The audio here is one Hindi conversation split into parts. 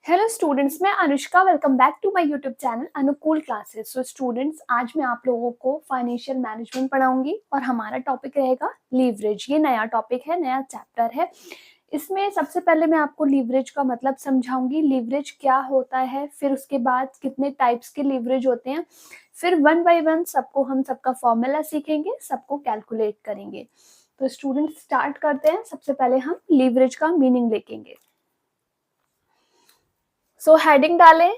हेलो स्टूडेंट्स, मैं Anushka. Welcome back to my YouTube channel Anukool classes. So students, आज मैं आप लोगों को फाइनेंशियल मैनेजमेंट पढ़ाऊंगी और हमारा टॉपिक रहेगा लीवरेज। ये नया टॉपिक है, नया चैप्टर है। इसमें सबसे पहले मैं आपको लीवरेज का मतलब समझाऊंगी, लीवरेज क्या होता है, फिर उसके बाद कितने टाइप्स के लीवरेज होते हैं, फिर वन बाय वन हम सबका फॉर्मूला सीखेंगे, सबको कैलकुलेट करेंगे। तो स्टूडेंट्स स्टार्ट करते हैं। सबसे पहले हम लीवरेज का मीनिंग देखेंगे। सो हेडिंग डालें,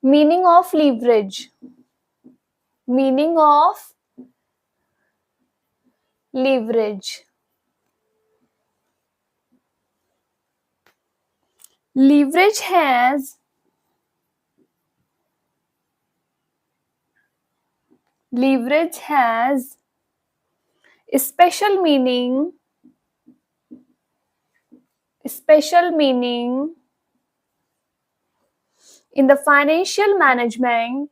meaning of leverage. Meaning of leverage. Leverage has special meaning in the financial management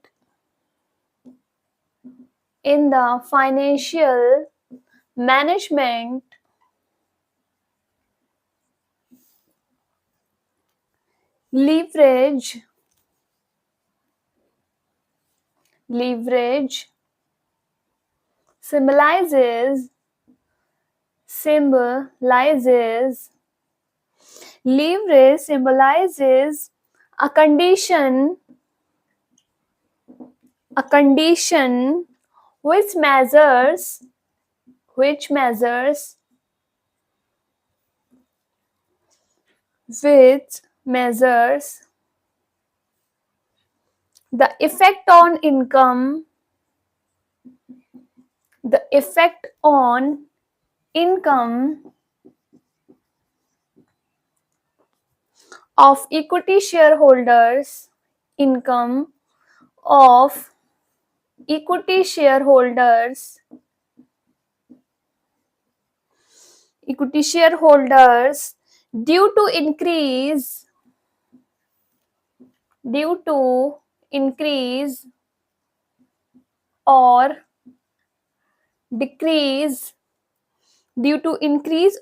leverage symbolizes a condition which measures the effect on income of equity shareholders due to increase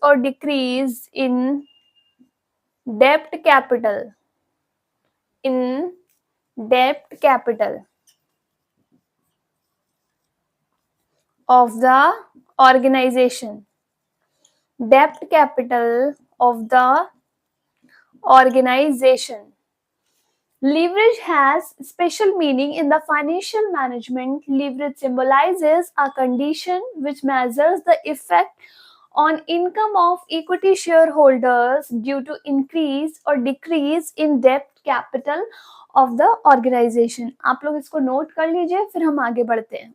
or decrease in debt capital of the organization. Leverage has special meaning in the financial management. Leverage symbolizes a condition which measures the effect on income of equity shareholders due to increase or decrease in debt capital of the organization. आप लोग इसको नोट कर लीजिए, फिर हम आगे बढ़ते हैं।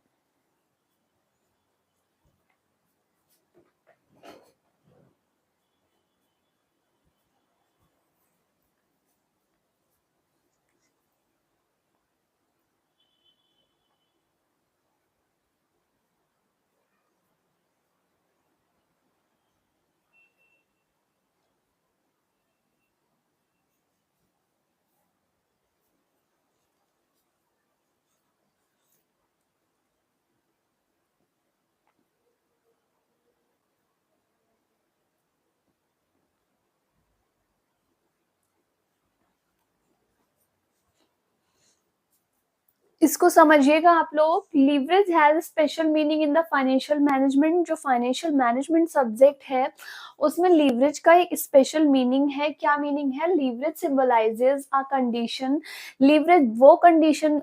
इसको समझिएगा आप लोग। Leverage has special meaning in the financial management. जो फाइनेंशियल मैनेजमेंट सब्जेक्ट है उसमें लीवरेज का एक स्पेशल मीनिंग है। क्या मीनिंग है? Leverage symbolises a condition. Leverage वो कंडीशन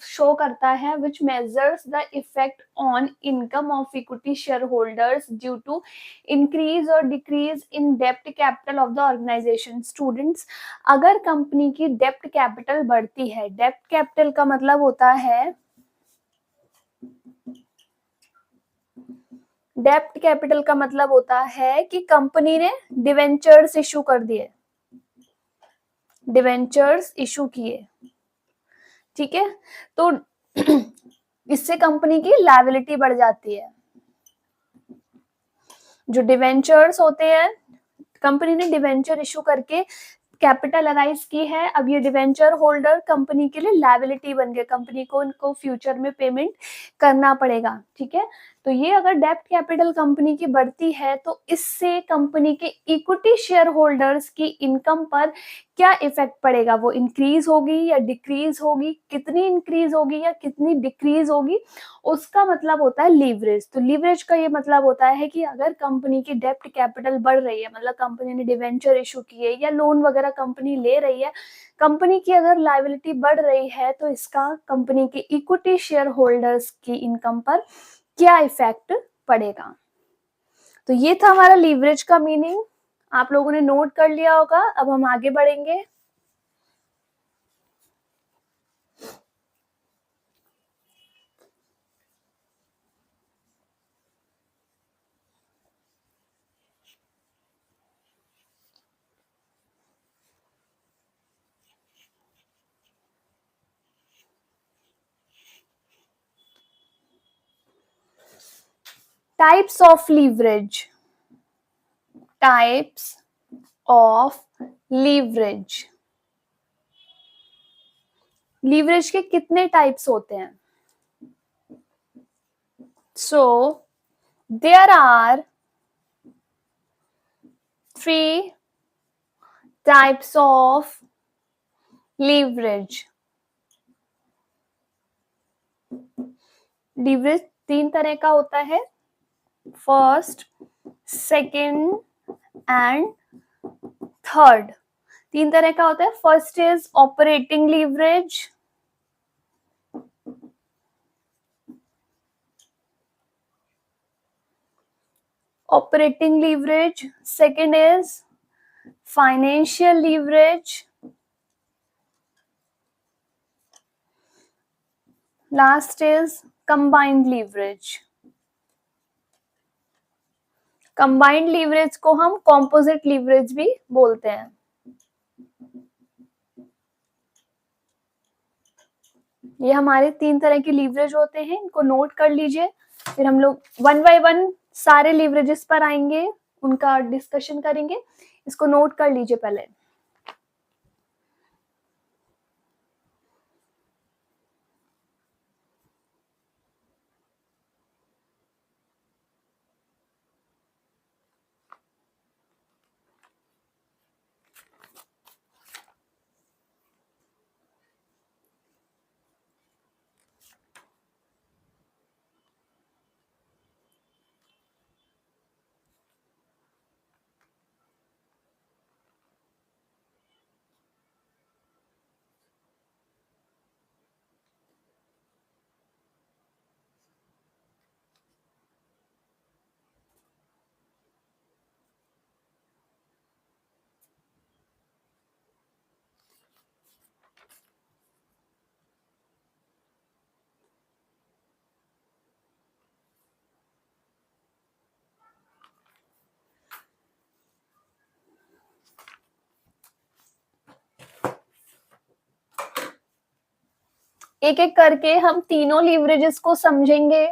शो करता है which measures the effect on income of equity shareholders due to increase or decrease in debt capital of the organization. Students, अगर कंपनी की डेप्ट कैपिटल बढ़ती है, डेप्ट कैपिटल का मतलब होता है, डेप्ट कैपिटल का मतलब होता है कि कंपनी ने डिवेंचर्स इशू कर दिए, डिवेंचर्स इशू किए, ठीक है। तो इससे कंपनी की लायबिलिटी बढ़ जाती है। जो डिवेंचर्स होते हैं, कंपनी ने डिवेंचर इशू करके कैपिटल अराइज की है, अब ये डिवेंचर होल्डर कंपनी के लिए लायबिलिटी बन गए, कंपनी को उनको फ्यूचर में पेमेंट करना पड़ेगा, ठीक है। तो ये अगर डेब्ट कैपिटल कंपनी की बढ़ती है तो इससे कंपनी के इक्विटी शेयर होल्डर्स की इनकम पर क्या इफेक्ट पड़ेगा, वो इंक्रीज होगी या डिक्रीज होगी, कितनी इंक्रीज होगी या कितनी डिक्रीज होगी, उसका मतलब होता है लीवरेज। तो लीवरेज का ये मतलब होता है कि अगर कंपनी की डेब्ट कैपिटल बढ़ रही है, मतलब कंपनी ने डिवेंचर इशू किए या लोन वगैरह कंपनी ले रही है, कंपनी की अगर लायबिलिटी बढ़ रही है तो इसका कंपनी के इक्विटी शेयर होल्डर्स की इनकम पर क्या इफेक्ट पड़ेगा। तो ये था हमारा लीवरेज का मीनिंग, आप लोगों ने नोट कर लिया होगा। अब हम आगे बढ़ेंगे। Types of leverage, types of leverage. Leverage के कितने टाइप्स होते हैं? So there are 3 types of leverage. Leverage 3 तरह का होता है, फर्स्ट, सेकंड एंड थर्ड। 3 तरह का होता है। First is operating leverage, operating leverage. Second is financial leverage. Last is combined leverage. Combined leverage को हम कॉम्पोजिट लीवरेज भी बोलते हैं। ये हमारे 3 तरह के लीवरेज होते हैं, इनको नोट कर लीजिए। फिर हम लोग 1 बाय 1 सारे लीवरेजेस पर आएंगे, उनका डिस्कशन करेंगे। इसको नोट कर लीजिए पहले। एक एक करके हम तीनों लीवरेजेस को समझेंगे,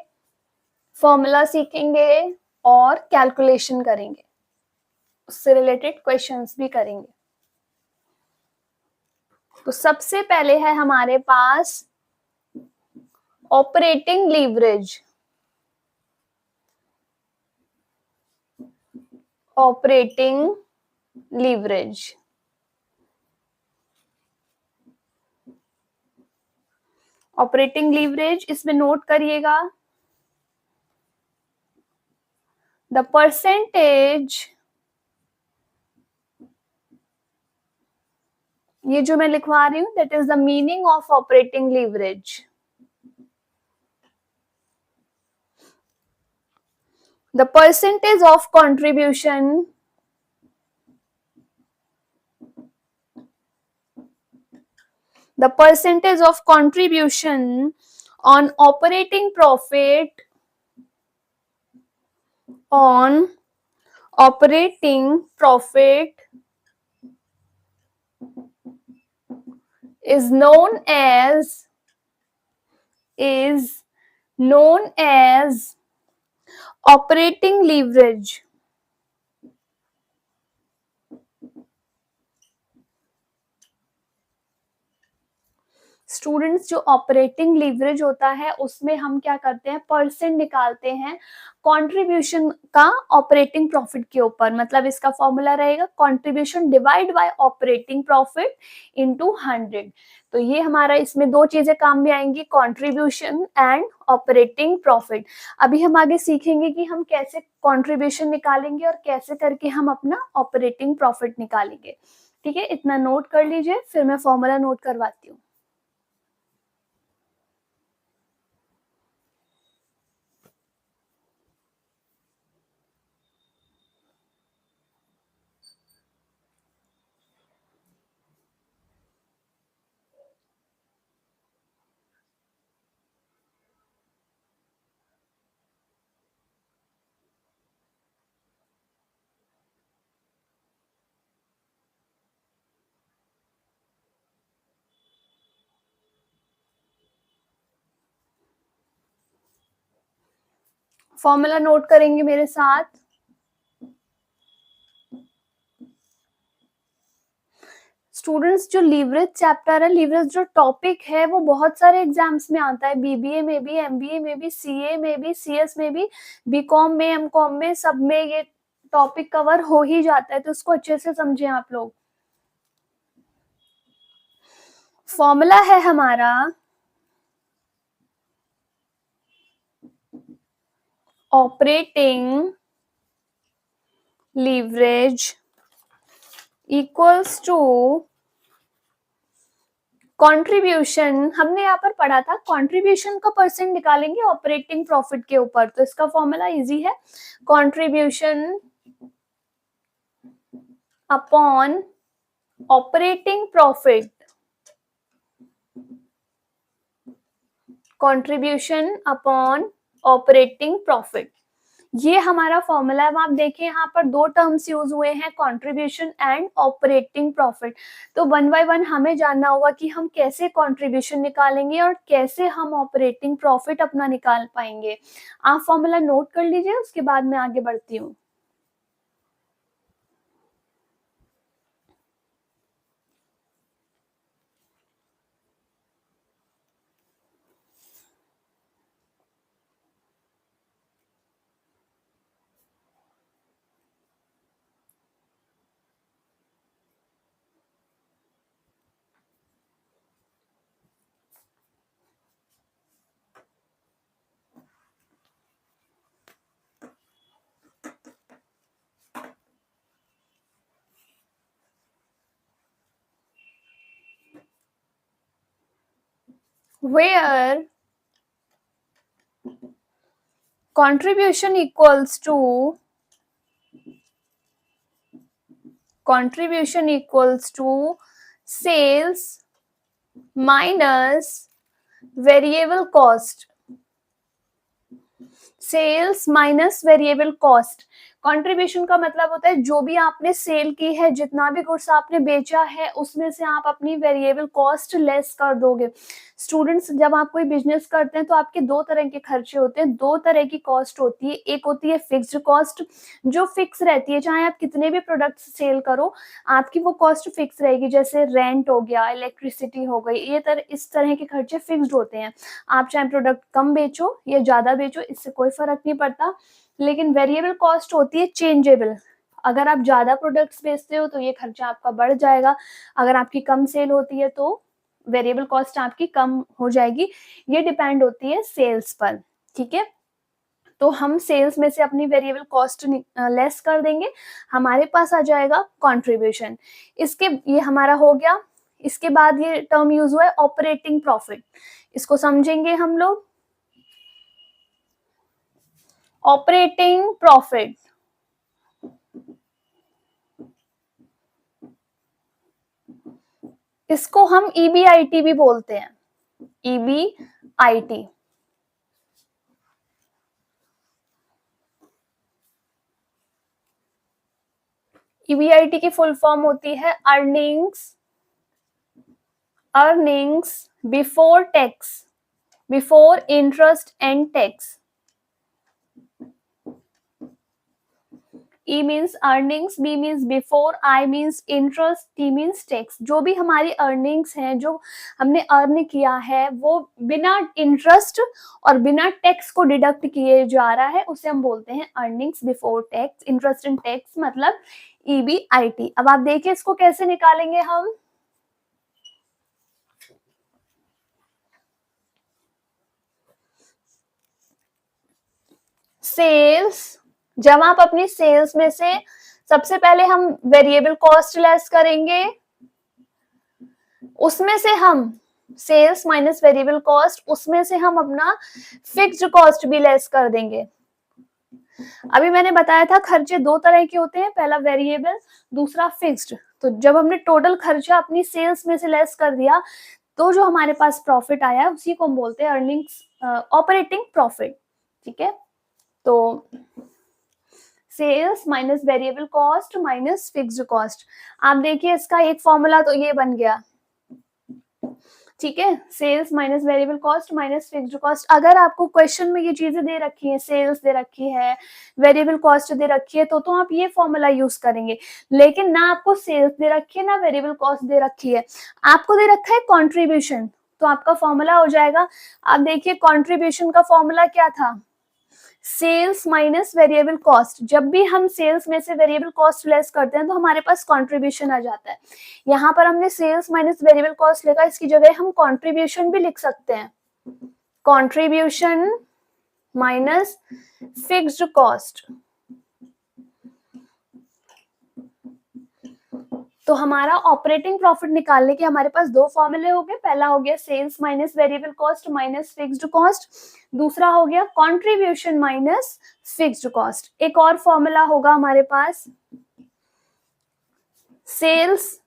फॉर्मूला सीखेंगे और कैलकुलेशन करेंगे, उससे रिलेटेड क्वेश्चंस भी करेंगे। तो सबसे पहले है हमारे पास operating leverage. Operating leverage, operating leverage इसमें नोट करिएगा, द परसेंटेज, ये जो मैं लिखवा रही हूं that is the meaning of operating leverage. The percentage of contribution, the percentage of contribution on operating profit, on operating profit is known as operating leverage. Students जो ऑपरेटिंग लीवरेज होता है उसमें हम क्या करते हैं, परसेंट निकालते हैं कंट्रीब्यूशन का ऑपरेटिंग प्रॉफिट के ऊपर। मतलब इसका फॉर्मूला रहेगा contribution divide by operating profit into 100। तो ये हमारा इसमें दो चीजें काम में आएंगी, कंट्रीब्यूशन एंड ऑपरेटिंग प्रॉफिट। अभी हम आगे सीखेंगे कि हम कैसे कंट्रीब्यूशन निकालेंगे और कैसे करके हम अपना ऑपरेटिंग प्रॉफिट निकालेंगे। ठीक है, इतना नोट कर लीजिए, फिर मैं फॉर्मूला नोट करवाती हूँ। फॉर्मूला नोट करेंगे मेरे साथ। स्टूडेंट्स जो लीवरेज चैप्टर है, लीवरेज जो टॉपिक है वो बहुत सारे एग्जाम्स में आता है, बीबीए में भी, एमबीए में भी, सीए में भी, सीएस में भी, बीकॉम में, एमकॉम में, सब में ये टॉपिक कवर हो ही जाता है, तो इसको अच्छे से समझें आप लोग। फॉर्मूला है हमारा operating leverage equals to contribution. हमने यहाँ पर पढ़ा था कंट्रीब्यूशन का परसेंट निकालेंगे ऑपरेटिंग प्रॉफिट के ऊपर, तो इसका फॉर्मूला इजी है, contribution upon operating profit, contribution upon operating profit. ये हमारा फॉर्मूला है। आप देखिए यहाँ पर दो टर्म्स यूज हुए हैं, कंट्रीब्यूशन एंड ऑपरेटिंग प्रॉफिट। तो वन बाय वन हमें जानना होगा कि हम कैसे कंट्रीब्यूशन निकालेंगे और कैसे हम ऑपरेटिंग प्रॉफिट अपना निकाल पाएंगे। आप फॉर्मूला नोट कर लीजिए, उसके बाद मैं आगे बढ़ती हूँ। Where contribution equals to sales minus variable cost, sales minus variable cost. Contribution का मतलब होता है जो भी आपने सेल की है, जितना भी गुड्स आपने बेचा है, उसमें से आप अपनी वेरिएबल कॉस्ट लेस कर दोगे। स्टूडेंट्स, जब आप कोई बिजनेस करते हैं तो आपके दो तरह के खर्चे होते हैं, दो तरह की कॉस्ट होती है। एक होती है फिक्स्ड कॉस्ट, जो फिक्स रहती है, चाहे आप कितने भी प्रोडक्ट्स सेल करो आपकी वो कॉस्ट फिक्स रहेगी, जैसे रेंट हो गया, इलेक्ट्रिसिटी हो गई, इस तरह के खर्चे फिक्स्ड होते हैं। आप चाहे प्रोडक्ट कम बेचो या ज्यादा बेचो, इससे कोई फर्क नहीं पड़ता। लेकिन वेरिएबल कॉस्ट होती है चेंजेबल। अगर आप ज्यादा प्रोडक्ट्स बेचते हो तो ये खर्चा आपका बढ़ जाएगा, अगर आपकी कम सेल होती है तो वेरिएबल कॉस्ट आपकी कम हो जाएगी। ये डिपेंड होती है सेल्स पर। ठीक है, तो हम सेल्स में से अपनी वेरिएबल कॉस्ट लेस कर देंगे, हमारे पास आ जाएगा कंट्रीब्यूशन। इसके ये हमारा हो गया। इसके बाद ये टर्म यूज हुआ है ऑपरेटिंग प्रॉफिट, इसको समझेंगे हम लोग। ऑपरेटिंग प्रॉफिट, इसको हम ईबीआईटी भी बोलते हैं, ईबीआईटी। ईबीआईटी की फुल फॉर्म होती है earnings before tax, before interest and tax. E means earnings, B means before, I means interest, T means tax. जो भी हमारी अर्निंग्स हैं, जो हमने अर्न किया है, वो बिना इंटरेस्ट और बिना टैक्स को डिडक्ट किए जा रहा है, उसे हम बोलते हैं earnings before tax, interest and tax, मतलब EBIT। अब आप देखिए इसको कैसे निकालेंगे हम। सेल्स, जब आप अपनी सेल्स में से सबसे पहले हम वेरिएबल कॉस्ट लेस करेंगे, उसमें से हम सेल्स माइनस वेरिएबल कॉस्ट, उसमें से हम अपना फिक्स्ड कॉस्ट भी लेस कर देंगे। अभी मैंने बताया था खर्चे दो तरह के होते हैं, पहला वेरिएबल, दूसरा फिक्स्ड। तो जब हमने टोटल खर्चा अपनी सेल्स में से लेस कर दिया, तो जो हमारे पास प्रॉफिट आया उसी को हम बोलते हैं अर्निंग्स, ऑपरेटिंग प्रॉफिट। ठीक है, तो sales minus variable cost minus fixed cost. आप देखिए इसका एक फॉर्मूला तो ये बन गया। ठीक है, sales minus variable cost minus fixed cost. अगर आपको क्वेश्चन में ये चीजें दे रखी है, सेल्स दे रखी है, वेरिएबल कॉस्ट दे रखी है, तो आप ये फॉर्मूला यूज करेंगे। लेकिन ना आपको सेल्स दे रखी है, ना वेरिएबल कॉस्ट दे रखी है, आपको दे रखा है कॉन्ट्रीब्यूशन, तो आपका फॉर्मूला हो जाएगा। आप देखिए कॉन्ट्रीब्यूशन का फॉर्मूला क्या था, सेल्स माइनस वेरिएबल कॉस्ट। जब भी हम सेल्स में से वेरिएबल कॉस्ट लेस करते हैं तो हमारे पास कंट्रीब्यूशन आ जाता है। यहाँ पर हमने सेल्स माइनस वेरिएबल कॉस्ट लिखा, इसकी जगह हम कंट्रीब्यूशन भी लिख सकते हैं, कंट्रीब्यूशन माइनस फिक्स्ड कॉस्ट। तो हमारा ऑपरेटिंग प्रॉफिट निकालने के हमारे पास दो फॉर्मूले हो गए। पहला हो गया sales minus variable cost minus fixed cost, दूसरा हो गया कंट्रीब्यूशन माइनस फिक्स्ड कॉस्ट। एक और फॉर्मूला होगा हमारे पास, सेल्स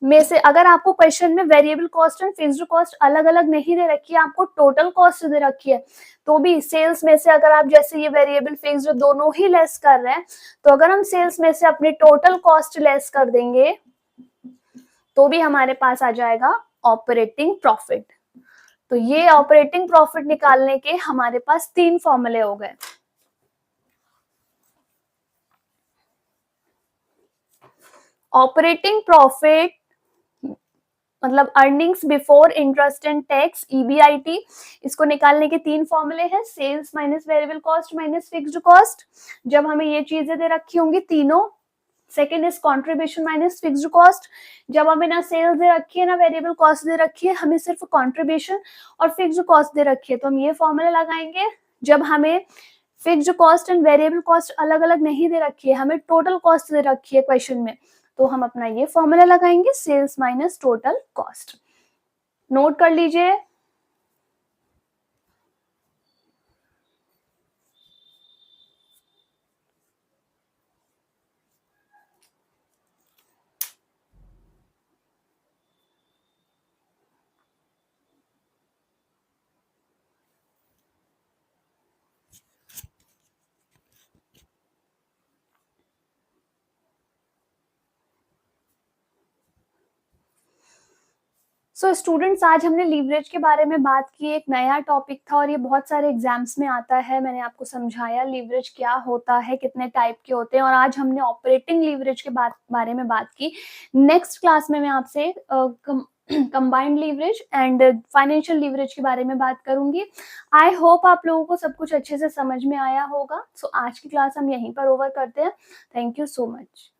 में से अगर आपको क्वेश्चन में variable cost and fixed cost अलग अलग नहीं दे रखी है, आपको टोटल कॉस्ट दे रखी है, तो भी सेल्स में से अगर आप जैसे ये वेरिएबल फिक्स्ड दोनों ही लेस कर रहे हैं, तो अगर हम सेल्स में से अपनी टोटल कॉस्ट लेस कर देंगे तो भी हमारे पास आ जाएगा ऑपरेटिंग प्रॉफिट। तो ये ऑपरेटिंग प्रॉफिट निकालने के हमारे पास तीन फॉर्मूले हो गए। ऑपरेटिंग प्रॉफिट मतलब earnings before interest and tax, EBIT, इसको निकालने के तीन फॉर्मूले हैं, sales minus variable cost minus fixed cost. जब हमें ये चीजें दे रखी होंगी तीनों, second is contribution minus fixed cost. जब हमें ना सेल्स दे रखी है ना वेरिएबल कॉस्ट दे रखी है, हमें सिर्फ कंट्रीब्यूशन और फिक्स्ड कॉस्ट दे रखी है, तो हम ये फॉर्मूला लगाएंगे। जब हमें fixed cost and variable cost अलग अलग नहीं दे रखी है, हमें टोटल कॉस्ट दे रखी है क्वेश्चन में, तो हम अपना ये फॉर्मूला लगाएंगे, sales minus total cost. Note कर लीजिए। सो स्टूडेंट्स, आज हमने लीवरेज के बारे में बात की। एक नया टॉपिक था और ये बहुत सारे एग्जाम्स में आता है। मैंने आपको समझाया लीवरेज क्या होता है, कितने टाइप के होते हैं, और आज हमने ऑपरेटिंग लीवरेज के बारे में बात की। नेक्स्ट क्लास में मैं आपसे combined leverage and financial leverage के बारे में बात करूंगी। आई होप आप लोगों को सब कुछ अच्छे से समझ में आया होगा। सो आज की क्लास हम यहीं पर ओवर करते हैं। Thank you so much.